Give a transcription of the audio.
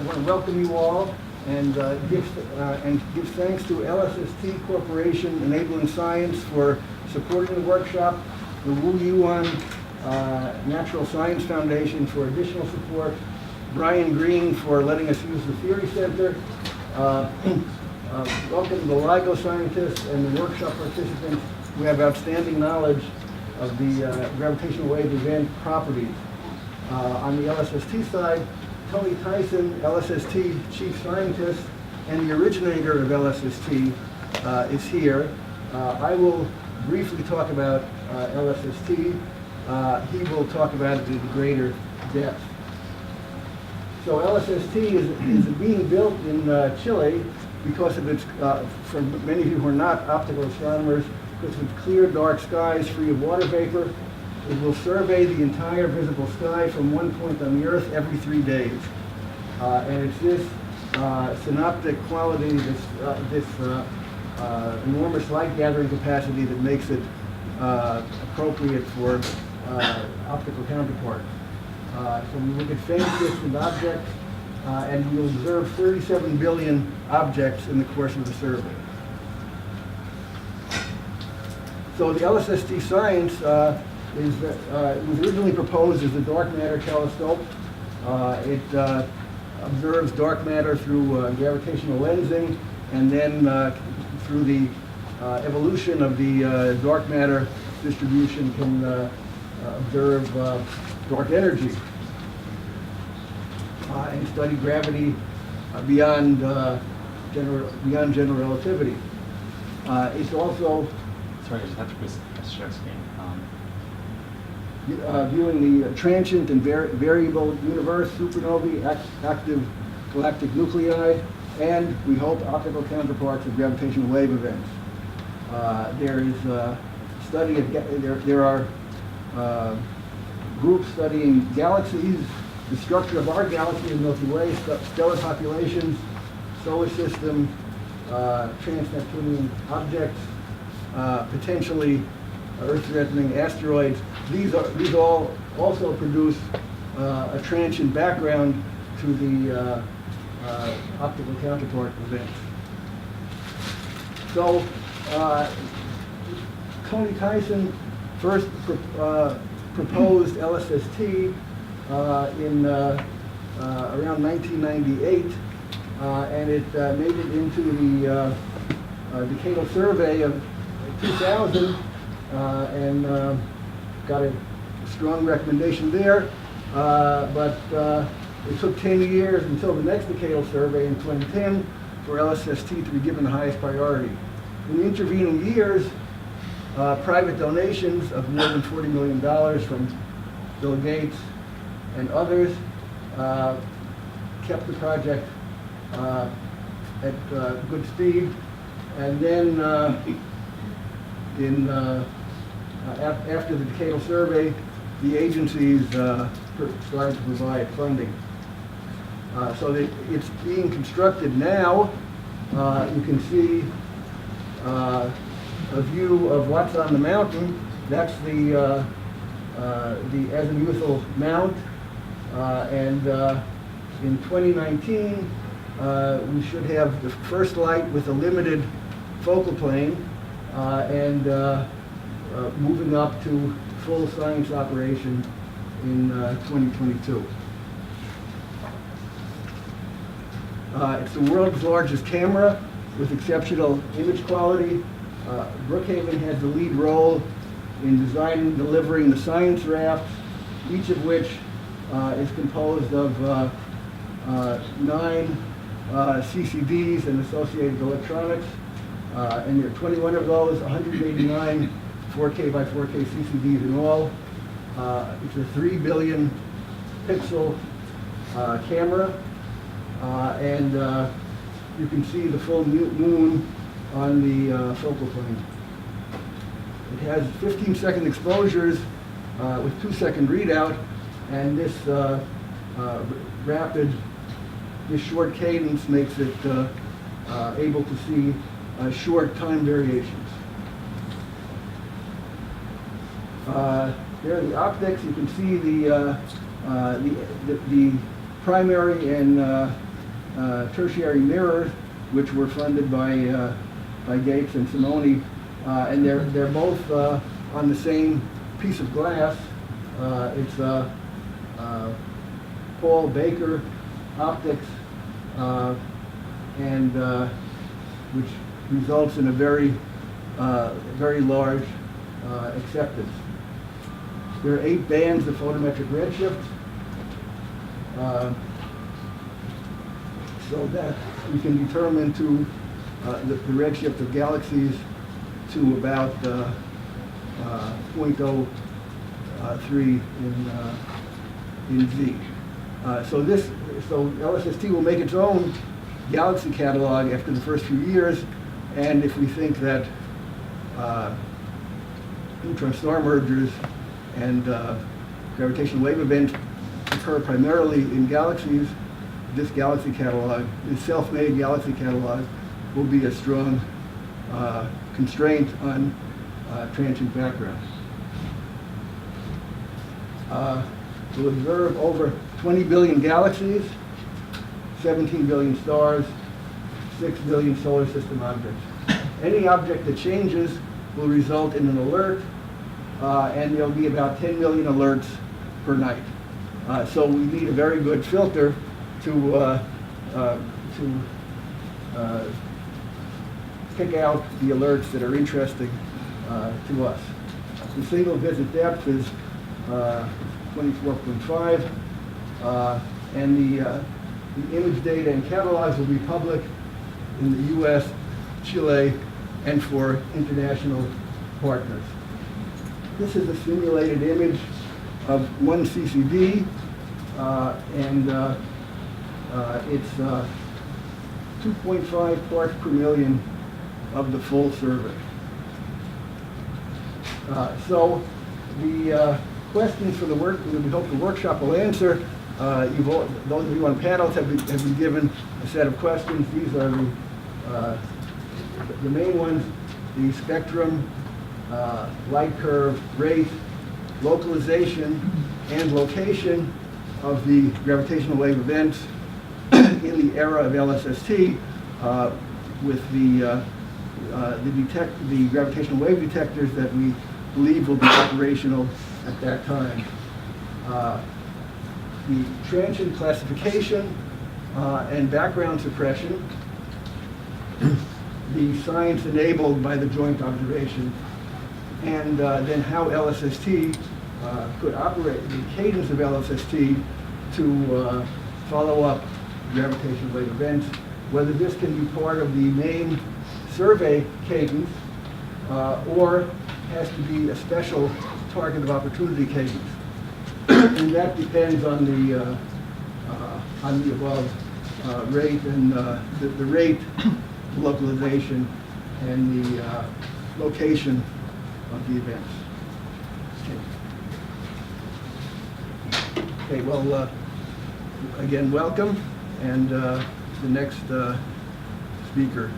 want to welcome you all and give thanks to LSST Corporation Enabling Science for supporting the workshop, the Wu Yuan Natural Science Foundation for additional support, Brian Green for letting us use the Theory Center. Welcome to the LIGO scientists and the workshop participants who have outstanding knowledge of the gravitational wave event properties. On the LSST side, Tony Tyson, LSST chief scientist and the originator of LSST, is here. I will briefly talk about LSST. He will talk about it in greater depth. So LSST is being built in Chile because of its, for many of you who are not optical astronomers, because of its clear dark skies free of water vapor. It will survey the entire visible sky from one point on the Earth every 3 days. And it's this synoptic quality, this enormous light gathering capacity that makes it appropriate for optical counterparts. So we look at faint distant objects, and we'll observe 37 billion objects in the course of the survey. So the LSST science it was originally proposed as the dark matter telescope. It observes dark matter through gravitational lensing, and then through the evolution of the dark matter distribution can observe dark energy and study gravity beyond general relativity. It's also sorry, I just have to press share screen. Viewing the transient and variable universe, supernovae, active galactic nuclei, and we hope optical counterparts of gravitational wave events. There is a study of there are groups studying galaxies, the structure of our galaxy in Milky Way, stellar populations, solar system, trans-Neptunian objects, potentially Earth-threatening asteroids. These all also produce a transient background to the optical counterpart events. So Tony Tyson first proposed LSST in around 1998, and it made it into the decadal survey of 2000, and got a strong recommendation there. But it took 10 years until the next decadal survey in 2010 for LSST to be given the highest priority. In the intervening years, private donations of more than $40 million from Bill Gates and others kept the project at good speed. And then after the decadal survey, the agencies started to provide funding. So that it's being constructed now. You can see a view of what's on the mountain. That's the azimuthal mount, and in 2019 we should have the first light with a limited focal plane, and moving up to full science operation in 2022. It's the world's largest camera with exceptional image quality. Brookhaven has the lead role in designing and delivering the science rafts, each of which is composed of 9 CCDs and associated electronics. And there are 21 of those, 189 4K by 4K CCDs in all. It's a 3 billion pixel camera, and you can see the full moon on the focal plane. It has 15-second exposures with 2-second readout, and this this short cadence makes it able to see short time variations. There are the optics. You can see the primary and tertiary mirrors, which were funded by Gates and Simone, and they're both on the same piece of glass. It's Paul Baker optics, and which results in a very large acceptance. There are 8 bands of photometric redshift, so that we can determine the redshift of galaxies to about 0.03 in Z. So LSST will make its own galaxy catalog after the first few years, and if we think that neutron-star mergers and gravitational wave events occur primarily in galaxies, this galaxy catalog, this self-made galaxy catalog, will be a strong constraint on transient background. We'll observe over 20 billion galaxies, 17 billion stars, 6 billion solar system objects. Any object that changes will result in an alert, and there'll be about 10 million alerts per night. So we need a very good filter to pick out the alerts that are interesting to us. The single visit depth is 24.5, and the image data and catalogs will be public in the US, Chile, and for international partners. This is a simulated image of one CCD, and it's 2.5 parts per million of the full survey. So the questions for the work that we hope the workshop will answer, those of you on panels have been given a set of questions. These are the main ones: the spectrum, light curve, rate, localization, and location of the gravitational wave events in the era of LSST, with the gravitational wave detectors that we believe will be operational at that time. The transient classification and background suppression, the science enabled by the joint observation, and then how LSST could operate, the cadence of LSST to follow up gravitational wave events, whether this can be part of the main survey cadence or has to be a special target of opportunity cadence. And that depends on the above rate and the rate, localization, and the location of the events. Okay, well, again, welcome, and the next speaker.